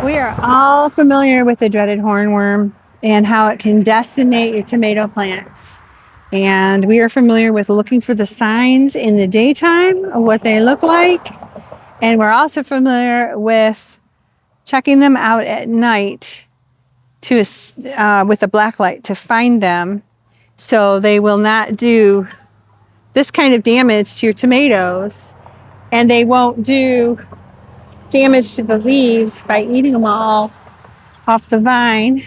We are all familiar with the dreaded hornworm and how it can decimate your tomato plants. And we are familiar with looking for the signs in the daytime of what they look like. And we're also familiar with checking them out at night to with a black light to find them so they will not do this kind of damage to your tomatoes, and they won't do damage to the leaves by eating them all off the vine.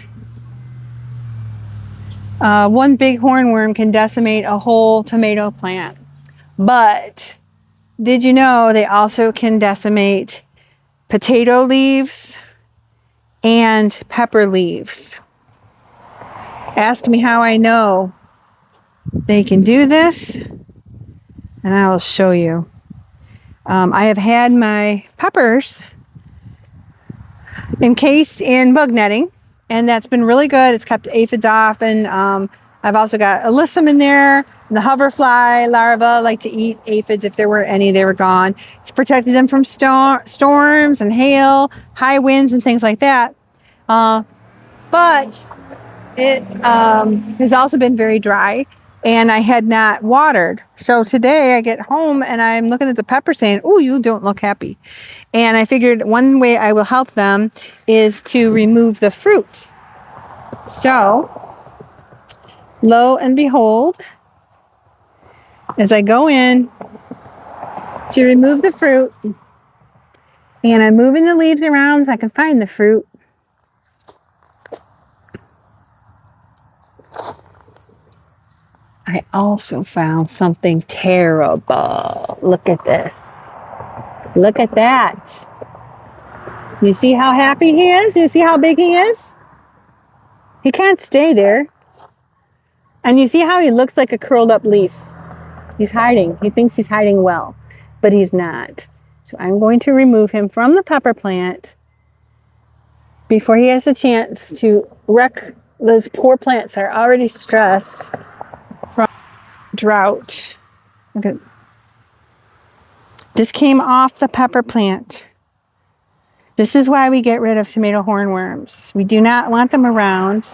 One big hornworm can decimate a whole tomato plant, but did you know they also can decimate potato leaves and pepper leaves? Ask me how I know they can do this, and I will show you. I have had my peppers encased in bug netting, and that's been really good. It's kept aphids off, and I've also got alyssum in there. The hoverfly larvae like to eat aphids. If there were any, they were gone. It's protected them from storms and hail, high winds, and things like that. But it has also been very dry, and I had not watered. So today I get home and I'm looking at the pepper saying, "Oh, you don't look happy." And I figured one way I will help them is to remove the fruit. So, lo and behold, as I go in to remove the fruit, and I'm moving the leaves around so I can find the fruit, I also found something terrible. Look at this. Look at that. You see how happy he is? You see how big he is? He can't stay there. And you see how he looks like a curled up leaf? He's hiding. He thinks he's hiding well, but he's not. So I'm going to remove him from the pepper plant before he has a chance to wreck those poor plants that are already stressed from drought. Okay. This came off the pepper plant. This is why we get rid of tomato hornworms. We do not want them around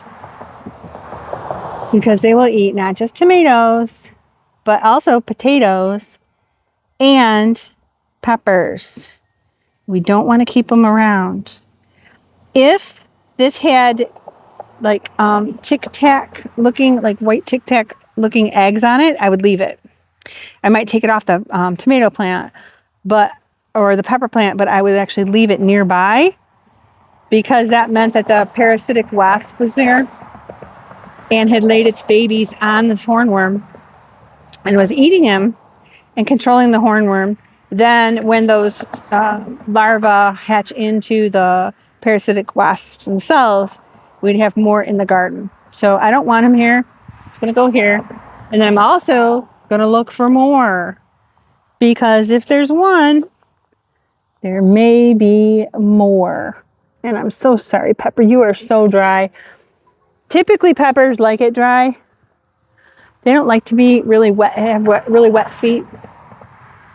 because they will eat not just tomatoes, but also potatoes and peppers. We don't want to keep them around. If this had like Tic Tac looking, like white Tic Tac looking eggs on it, I would leave it. I might take it off the tomato plant, or the pepper plant, but I would actually leave it nearby because that meant that the parasitic wasp was there and had laid its babies on this hornworm and was eating him and controlling the hornworm. Then when those larvae hatch into the parasitic wasps themselves, we'd have more in the garden. So I don't want him here. It's going to go here. And then I'm also going to look for more, because if there's one, there may be more. And I'm so sorry, Pepper, you are so dry. Typically peppers like it dry. They don't like to be really wet, have really wet feet.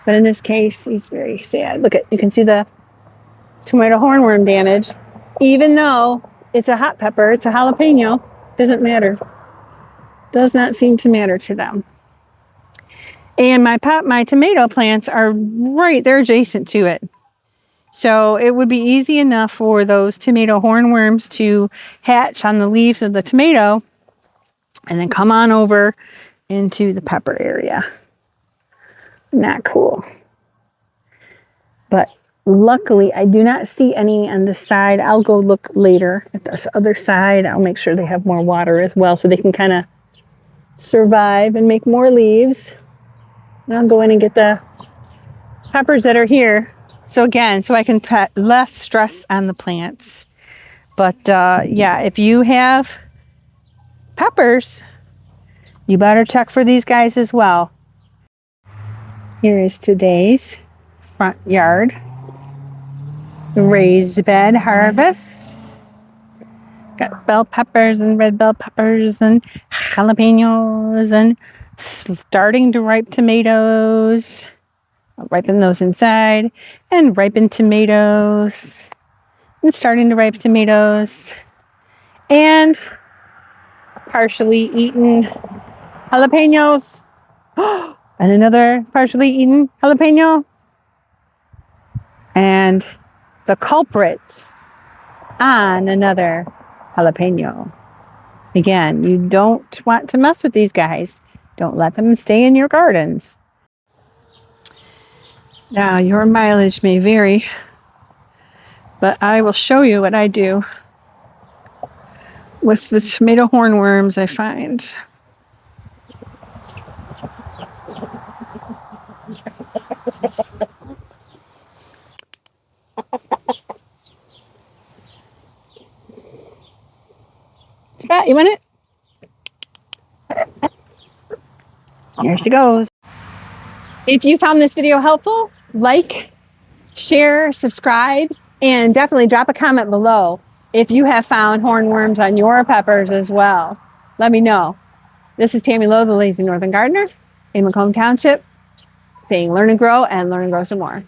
But in this case, he's very sad. Look, you can see the tomato hornworm damage. Even though it's a hot pepper, it's a jalapeno, doesn't matter. Does not seem to matter to them. And my tomato plants are right, they're adjacent to it. So it would be easy enough for those tomato hornworms to hatch on the leaves of the tomato and then come on over into the pepper area. Not cool. But luckily, I do not see any on this side. I'll go look later at this other side. I'll make sure they have more water as well so they can kind of survive and make more leaves. And I'll go in and get the peppers that are here. So again, so I can put less stress on the plants. But yeah, if you have peppers, you better check for these guys as well. Here is today's front yard raised bed harvest. Got bell peppers and red bell peppers and jalapeños and starting to ripe tomatoes. I'll ripen those inside, and ripened tomatoes. and starting to ripe tomatoes, and partially eaten jalapeños, and another partially eaten jalapeno, and the culprit on another jalapeno. Again, you don't want to mess with these guys. Don't let them stay in your gardens. Now, your mileage may vary, but I will show you what I do with the tomato hornworms I find. Spot, you want it? Here she goes. If you found this video helpful, like, share, subscribe, and definitely drop a comment below if you have found hornworms on your peppers as well. Let me know. This is Tammy Lowe, the Lazy Northern Gardener in Macomb Township, saying learn and grow some more.